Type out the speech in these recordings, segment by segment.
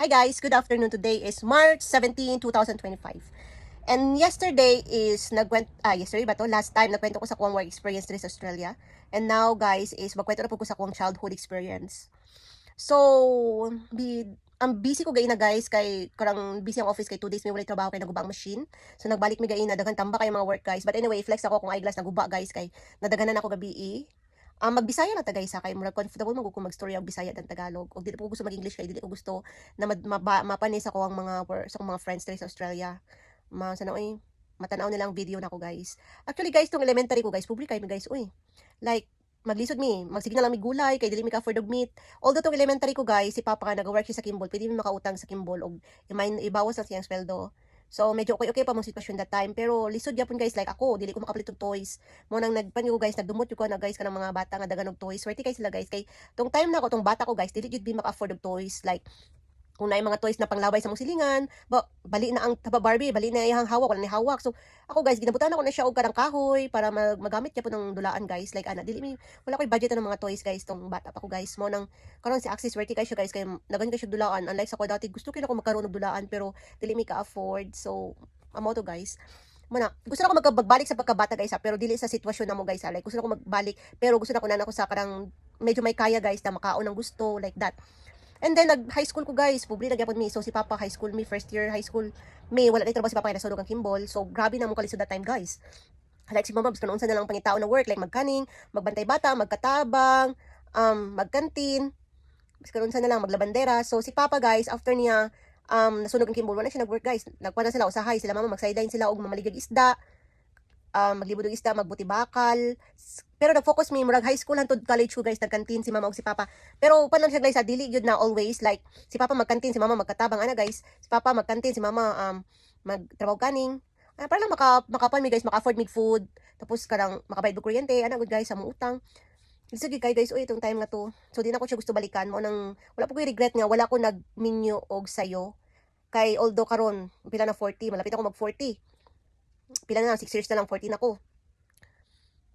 Hi guys, good afternoon. Today is March 17, 2025. And yesterday is yesterday ba to? Last time nagkwento ko sa kuwang work experience dito sa Australia. And now guys is magkwento na po ko sa kuwang childhood experience. So, ang busy ko gaina guys kay karang busy ang office kay 2 days may wala trabaho kay naguba ang machine. So nagbalik mi gaina daghan tamba kay mga work guys. But anyway, flex ako kung eyeglass naguba guys kay nadaganan ako gabi. Magbisaya na tagay sa kay murag comfortable mag ko magstorya og Bisaya dan Tagalog. Og dili ko gusto mag-English kay dili ko gusto na mapanis ako ang mga friends diri sa Australia. Sana oy matanaw nilang video nako guys. Actually guys, tong elementary ko guys, public kay mi guys oy. Like maglisod mi, magsige na lang mi gulay kay dili mi ka afford og meat. Although tong elementary ko guys, si Papa ka nag-work siya sa Kimball, pwede mi makautang sa Kimball og ibawas lang siyang sweldo. So medyo okay pa mong sitwasyon that time, pero lisod gyapon guys, like ako dili ko makapalit og toys. Mo nang nagpanyo guys, nagdumot ko na guys kanang mga bata nga dagan og toys. Swerte kay sila guys kay tong time na ko tong bata ko guys, dili jud bi maka-afford og toys, like kung na mga toys na panglabay sa mong silingan, bali na ang taba Barbie, bali na iyang hawak, wala ni hawak. So ako guys, ginabutan ako na siya og karang kahoy para magamit niya po ng dulaan guys. Like wala ko'y budget ng mga toys guys tong bata pa ko guys. Mo nang karon si Axis worthy kay siya guys kay nagan kay siya dulaan. Unlike sa ko dati, gusto ko magkaroon og dulaan pero dili mi ka-afford. So amo to guys. Muna, gusto na ako magbalik sa pagkabata guys pero dili sa sitwasyon na mo guys Like gusto na ako magbalik pero gusto na ko na ako sa karang medyo may kaya guys na makaon ng gusto like that. And then nag-high school ko guys, publi nagyapon mi. So si Papa high school mi, first year high school mi, wala na trabaho si Papa kay nasunog ang Kimball. So grabe na mo kalisod that time guys. Like si Mama gusto na unsa na lang pangitao na work, like magkaning, magbantay bata, magkatabang, magkantin, gusto unsa na lang maglabandera. So si Papa guys, after niya nasunog ang Kimball, wala na siya nag-work guys. Nagkuha na sila usahay, sila Mama mag-sideline sila og mamaligag isda. Maglibod og isda, magbuti bakal. Pero nag-focus mi murag high school hangtod college ko guys, nagkantin si Mama og si Papa. Pero pa lang siya guys, dili gyud na always like si Papa magkantin, si Mama magkatabang ana guys. Si Papa magkantin, si Mama magtrabaho kaning. Para lang makapan mi guys, maka-afford mig food. Tapos karang makabayad og kuryente, ana good guys sa mga utang. Sige guys, itong time na to. So di na ko siya gusto balikan mo nang wala po ko regret nga wala ko nagminyo og sayo. Kay although karon pila na 40, malapit ako mag 40. Pila na 6 years na lang 14 ako.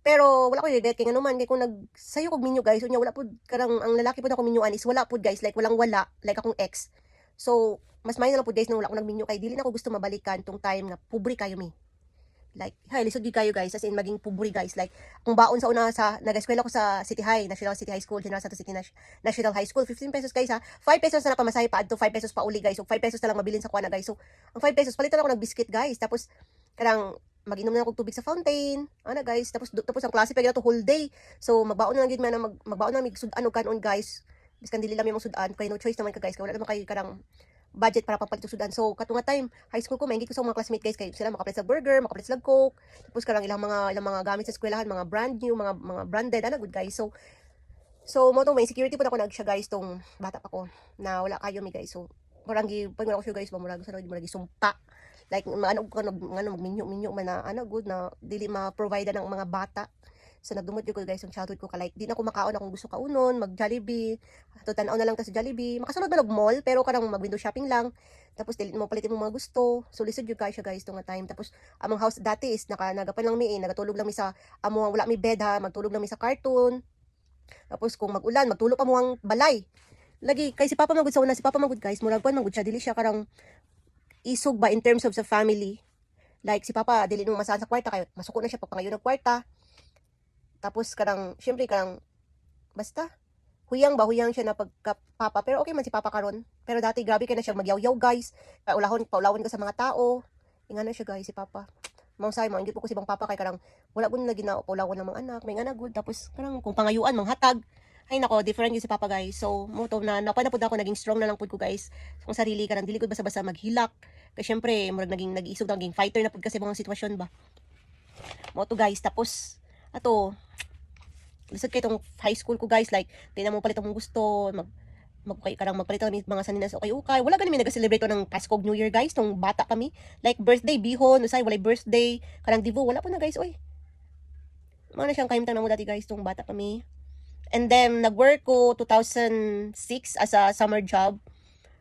Pero wala ko regret kay nganuman kay kung nagsayo kog minyo guys, unya wala pud karang ang lalaki pud ako minyoan is wala pud guys, like wala like akong ex. So mas may na lang pud guys na wala ko nagminyo kay dili na ako gusto mabalikan tong time nga pobre kayo mi. Like lisod gyud kayo guys, as in maging pobre guys. Like kung baon sa una sa nag-eskwela ko sa City High, National City High School, General Santos City National High School, 15 pesos guys ha. 5 pesos na pamasahe pa adto, 5 pesos pa uli guys. So 5 pesos na lang mabilin sa kuana guys. So ang 5 pesos palitan ako ng biscuit guys. Tapos karang mag-inom na ako tubig sa fountain. Ana guys, tapos ang klase pa gyud to whole day. So magbaon na lang gyud man magbaon na mig sudan og kanon guys. Biskan dili lang mi sudan, kay no choice naman ka guys. Kay wala naman kay karang budget para pampalit og sudan. So katunga time, high school ko maingit ko sa mga classmate guys kay sila makapalit sa burger, makapalit sa coke. Tapos karang ilang mga gamit sa eskwelahan, mga brand new, mga branded ana good guys. So mo tong may security po ako siya guys tong bata pa ko na wala kayo mi guys. So parang pag wala ko siya guys, murag sa murag sumpa. Like maano ko magminyo man na good na dili ma-provide ng mga bata. So nagdumot ko guys yung childhood ko like di na ako makaon akong gusto kaunon, mag Jollibee. Tanaw na lang ta sa Jollibee. Makasunod na mall pero karang mag window shopping lang. Tapos dili mo palitin mo mga gusto. So lisod jud siya guys tong time. Tapos among house dati is nagapan lang mi nagatulog lang mi sa among wala mi bed ha, magtulog lang mi sa cartoon. Tapos kung mag-ulan, magtulog pa mo ang balay. Lagi kay si Papa magud sa una, si Papa magud guys, murag magud siya dili siya karang isog ba in terms of sa family. Like si Papa dili nung masahan sa kwarta kay masuko na siya papangayon ng kwarta. Tapos syempre basta huyang siya na pagka-papa pero okay man si Papa karon. Pero dati grabe kay na siya magyaw-yaw guys. Paulawon ka sa mga tao. Ingana siya guys si Papa. Mausay mo ingit po ko si bang Papa kay wala po na ginapaulawon ng mga anak, may anak good tapos kung pangayuan manghatag. Ay nako, different yung si Papa guys. So, mo to na napanapod ako, naging strong na lang pud ko guys. Kung sarili ka nang dili ko basta-basta maghilak. Kasi syempre, murag nag-iisog naging fighter na pud kasi mga sitwasyon ba. Mo to guys, tapos lisod kay tong high school ko guys, like di na mo palit akong gusto, magpalit kami mga saninas okay. Wala gani mi nag-celebrate ng Pasko New Year guys, tong bata kami. Like birthday bihon, usay walay birthday, karang divo wala po na guys oy. Mga na siyang kahimtang na mo dati guys tong bata kami. And then, nag-work ko 2006 as a summer job.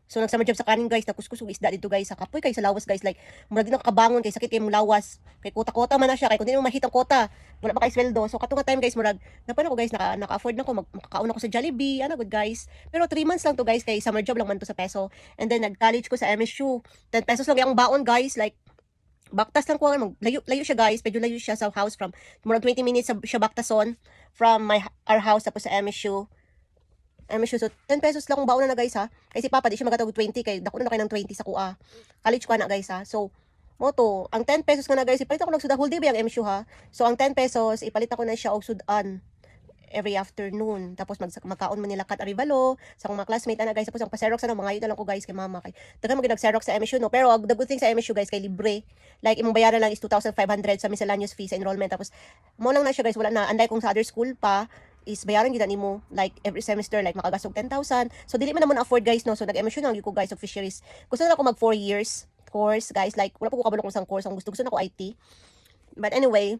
So nag-summer job sa kanin guys, nakuskus og isda dito guys sa kapoy kay sa lawas guys, like murag di na kakabangon kay sakit kay mong lawas. Kay kota-kota man na siya kay kun di mo mahitang kota, wala pa kay sweldo. So katong time guys murag napano ko guys naka-afford na ko makakaon ako sa Jollibee, ano good guys. Pero 3 months lang to guys kay summer job lang man to sa peso. And then nag-college ko sa MSU. 10 pesos lang yung baon guys, like baktas lang ko layo siya guys, medyo layo siya sa house from murag 20 minutes siya baktason from our house tapos sa MSU. So 10 pesos lang kung baon na guys ha. Kasi si Papa di siya magatawag 20 kay dako na kay ng 20 sa kuha. College ko na guys ha. So mo to, ang 10 pesos nga na guys, ipalit ako ng sudan whole day ba yung MSU ha. So ang 10 pesos ipalit ako na siya og sudan every afternoon. Tapos magkaon man nila kat arivalo sa akong mga classmate ana guys. Tapos ang pa-xerox na mga yun lang ko guys kay mama kay. Dagan mag xerox sa MSU no. Pero the good thing sa MSU guys kay libre. Like imong bayaran lang is 2,500 sa miscellaneous fee sa enrollment. Tapos mo lang na siya guys, wala na unlike kung sa other school pa is bayaran gyud nimo like every semester like makagasog 10,000. So dili man naman afford guys no. So nag-MSU na ko guys of fisheries. Gusto na ako mag 4 years course guys, like wala pa ko kabalo kung sang course ang gusto na ko IT. But anyway,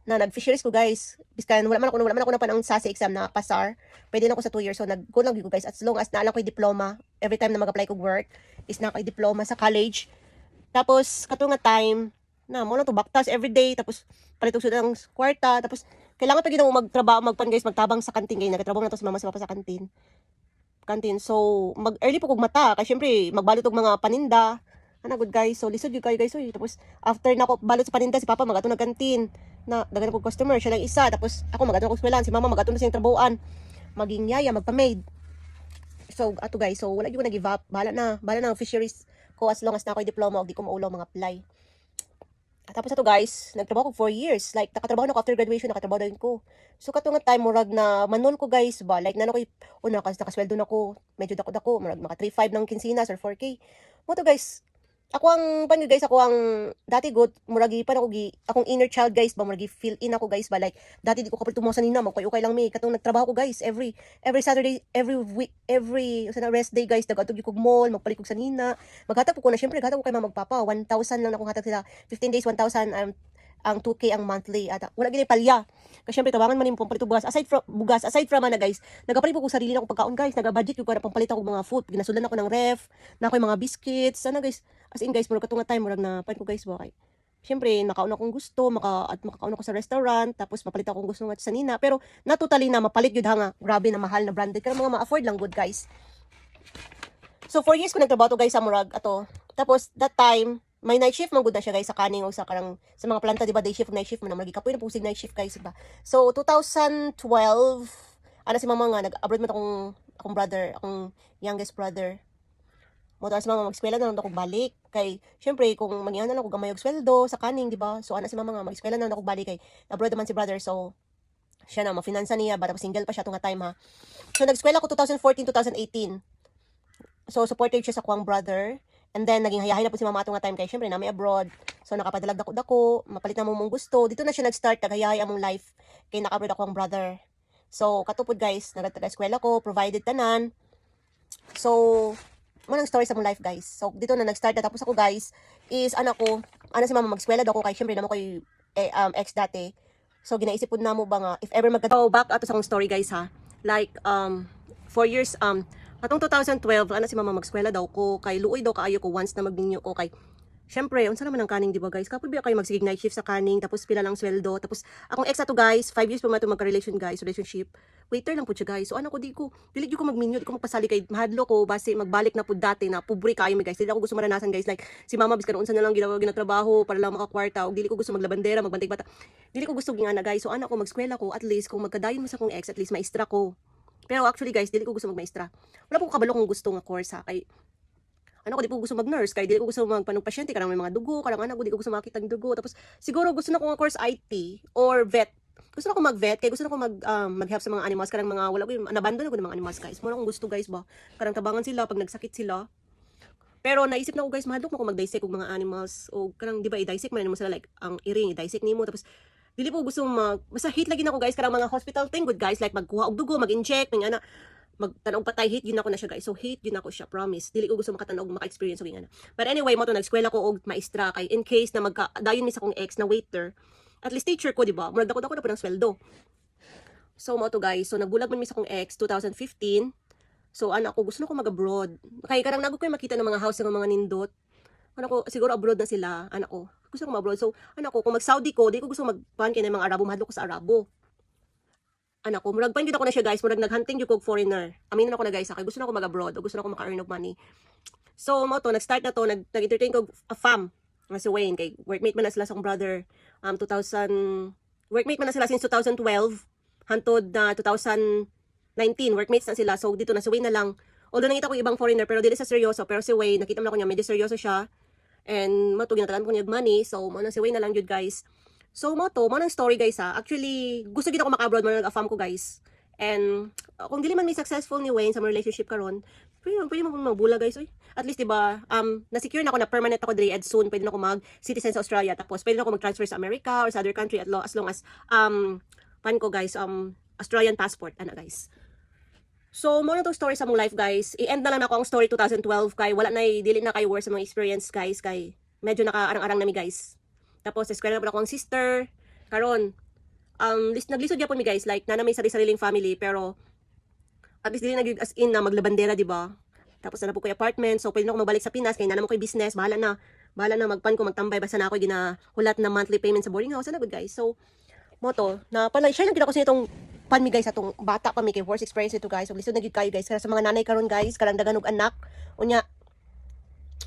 na nag-fisheries ko guys, biskan wala man ako na panang SASI exam na pasar. Pwede na ako sa 2 years. So nag-go lang ko guys as long as naalang ko yung diploma. Every time na mag-apply ko work is na ko yung diploma sa college. Tapos kato nga time na mo lang to baktas every day, tapos palitog sud ang kwarta, tapos kailangan pa gid mo magtrabaho magpan guys, magtabang sa kantin kay nagatrabaho na to sa mama sa papa sa kantin. So mag-early po kog mata kay syempre magbalot og mga paninda. Ana good guys. So lisod gyud kayo guys oy. Tapos after na ko balot sa paninda si papa magato na kantin. Na dagan ko customer siya lang isa, tapos ako magato ko eskwelahan, si mama magato na siyang trabahoan. Maging yaya, magpa-maid. So ato guys, so wala gyud ko na give up. Bahala na ang fisheries ko as long as na ako diploma og di ko maulaw mga apply. Tapos ato guys, nagtrabaho ko 4 years. Like nakatrabaho na ako after graduation, nakatrabaho din ko. So kato nga time murag na manon ko guys ba, like nano ko una kasi nakasweldo na ko, medyo dako murag maka 3.5 ng kinsinas or 4K. Mo to guys, ako ang pan guys, ako ang dati good muragi pa ako akong inner child guys ba, muragi fill in ako guys ba, like dati di ko kapal tumo sa nina magpay-ukay lang mi katong nagtrabaho ko guys every Saturday, every week, every sa rest day guys, nagatog ko mall, magpalit ko sa nina, maghatag ko na syempre hatag ko kay mama magpapa 1,000 lang akong hatag sila 15 days 1,000 ang 2K ang monthly at wala gini palya kasi syempre tawangan man imong pampalit og bugas aside from na guys, nagapalit ko sarili na ko pagkaon guys, naga-budget ko para pampalit ako mga food, ginasulan ako ng ref na ako yung mga biscuits sana guys, as in guys murag katunga time murag na pan ko guys ba kay syempre nakaon akong gusto makakaon ako sa restaurant, tapos mapalit akong gusto nga sa nina, pero na totally na mapalit gyud nga grabe na mahal na branded kaya mga ma-afford lang good guys. So 4 years ko nagtrabaho to guys sa murag ato, tapos that time may night shift man gud na siya guys sa kaning o sa karang sa mga planta di ba, day shift night shift man na magikapoy na pusig night shift guys ba. So 2012 ana si mama nga nag-abroad man akong brother, akong youngest brother. Mo si mama mag-eskwela na lang ako balik kay syempre kung magyan na lang ko gamay og sweldo sa kaning di ba. So ana si mama nga mag-eskwela na lang ako balik kay abroad man si brother, so siya na mafinansa niya ba, tapos single pa siya tunga time ha. So nag-eskwela ko 2014 2018. So supported siya sa kuwang brother. And then, naging hayahay na po si mama atong nga time kay syempre na may abroad. So, nakapadalag dako, mapalit na mong gusto. Dito na siya nag-start, naghayahay among life. Kay naka-abroad ako ang brother. So, katupod guys, nagtaga-eskwela ko, provided tanan. So, manang story sa mong life guys. So, dito na nag-start na. Tapos ako guys, is ano si mama mag-eskwela daw ko kay syempre naman ko'y ex dati. So, ginaisip po na mo ba nga, if ever so, back ato sa akong story guys ha. Like, 4 years, atong 2012 ana si mama mag-eskwela daw ko kay luoy daw kaayo ko once na magninyo ko kay syempre unsa naman ang kaning di ba guys, kapoy biya kayo magsigig night shift sa kaning, tapos pila lang sweldo, tapos akong ex ato guys 5 years pa man to relationship waiter lang po siya guys. So ano ko dili ko magminyo, di ko magpasali kay mahadlo ko base magbalik na pud dati na pobre kayo mi guys, dili ako gusto maranasan guys like si mama biskan unsa na lang ginatrabaho para lang makakwarta, og dili ko gusto maglabandera magbantay bata, dili ko gusto gingana guys. So ano ko mag-eskwela ko at least kung magkadayon mo sa akong ex at least maestra ko. Pero actually guys, dili ko gusto magmaestra. Wala po ko kabalo kung gusto nga course ha. Kay ano ko di ko gusto mag-nurse, kay dili ko gusto magpanong pasyente, karang may mga dugo, karang ano, di ko gusto makita ng dugo. Tapos siguro gusto na ko nga course IT or vet. Gusto na ko mag-vet, kay gusto na ko mag-help sa mga animals, karang mga wala ko nabandon ko ng mga animals guys. Mo na akong gusto guys ba. Karang tabangan sila pag nagsakit sila. Pero naisip na ko guys, mahadlok mo ko mag-dissect og mga animals o karang di ba i-dissect man mo sila like ang iring i-dissect nimo, tapos dili po gusto basta hate lagi na ako guys karang mga hospital thing good guys, like magkuha og dugo, mag-inject ng ana, magtanong patay, hate yun ako na siya guys. So hate yun ako siya, promise. Dili ko gusto makatanog maka-experience og ana. But anyway, mo to nag-eskwela ko og maestra kay in case na dayon mi sa kong ex na waiter, at least teacher ko di ba, murag dako na po ng sweldo. So mo to guys, so nagbulag man mi sa kong ex 2015. So anak ko gusto na ko mag-abroad. Kay karang nago ko makita ng mga house ng mga nindot. Anak ko siguro abroad na sila, anak ko. Gusto ko mag-abroad. So anak ko kung mag-Saudi ko, di ko gusto magpan kay mga Arabo, mahadlok ko sa Arabo. Anak ko, murag pan gyud ako na siya guys, murag naghunting gyud kog foreigner. Amin na ako na guys, kay gusto na ako mag-abroad, o gusto na ako maka-earn of money. So mo to, nag-start na to, nag-entertain ko a fam nga si Wayne kay workmate man na sila sa akong brother 2000 workmate man na sila since 2012 hantod na 2019 workmates na sila. So dito na si Wayne na lang. Although nakita ko ibang foreigner pero dili sa seryoso, pero si Wayne nakita mo na ko niya medyo seryoso siya. And mo to ginatagan ko niya money. So mo na si Wayne na lang jud guys. So mo to, mo nang story guys ha. Actually, gusto gid ako maka-abroad mo na nag-afam ko guys. And kung dili man may successful ni Wayne sa mga relationship karon, pwede mo magbula guys oy. At least diba, na-secure na ako na permanent ako diri and soon pwede na ako mag-citizen sa Australia, tapos pwede na ako mag-transfer sa America or sa other country as long as pan ko guys, Australian passport ana guys. So mo na tong story sa mong life guys. I-end na lang ako ang story 2012 kay wala na dili na kay worse sa mga experience guys kay medyo nakaarang-arang nami guys. Tapos eskwela na pala ako ang sister. Karon naglisod gyapon mi guys, like na may sariling family pero at least dili na gyud as in na maglabandera, di ba? Tapos na po ko apartment, so pwede na ako magbalik sa Pinas, kaya na naman ko business, bahala na magpan ko, magtambay, basta na ako ginahulat na monthly payment sa boarding house, na good guys. So, moto, na pala, share lang kita ko sa itong pan mi guys, atong bata pa mi kay worst experience ito guys, so lisod na gyud kayo guys, kaya sa mga nanay karon guys, karang dagan og anak, unya,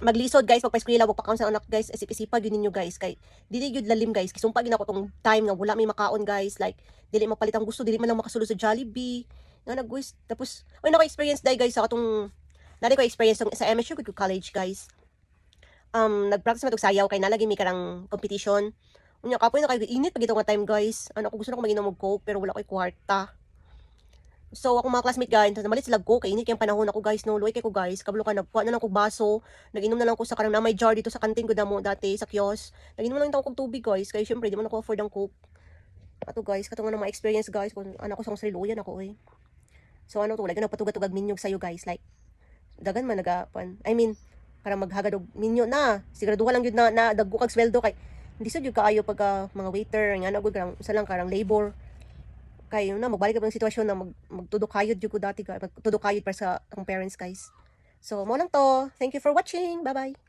maglisod guys, pagpa-eskwela, wag pa sa anak guys, isip-isipa gyud ninyo guys, kay dili gyud lalim guys, kisumpa gyud ako tong time nga wala may makaon guys, like dili mapalit ang gusto, dili man lang makasulod sa Jollibee, nga nag-wish, tapos oy naka-experience dai guys sa atong nari ko experience sa MSU ko college guys. Nag-practice man tog sayaw kay nalagi mi karang competition. Unya kapoy na kay init pag nga time guys. Ano ko gusto na ko maginom og coke pero wala koy kwarta. So ako mga classmate guys, namalit sila coke kay init kay panahon ako guys no, luoy kay ko guys. Kablo ka nagkuha na lang kog baso, nag-inom na lang ko sa karang na may jar dito sa kantin ko damo dati sa kiosk. Nag-inom na lang ako kog tubig guys kay syempre di man ako afford ang coke. Ato guys, katong na mga experience guys kung ano ko sa sariluyan ako eh. So ano to, like nagpatugad-tugad minyog sayo guys, like dagan man nagapan. I mean, para maghagad og minyo na. Siguraduha lang gyud na dagko kag sweldo kay hindi sad gyud kaayo pagka mga waiter nga na gud karang usa lang karang labor. Kay na magbalik ka ng sitwasyon na magtudok kayod gyud ko dati ka magtudok kayod para sa akong parents guys. So mo lang to. Thank you for watching. Bye-bye.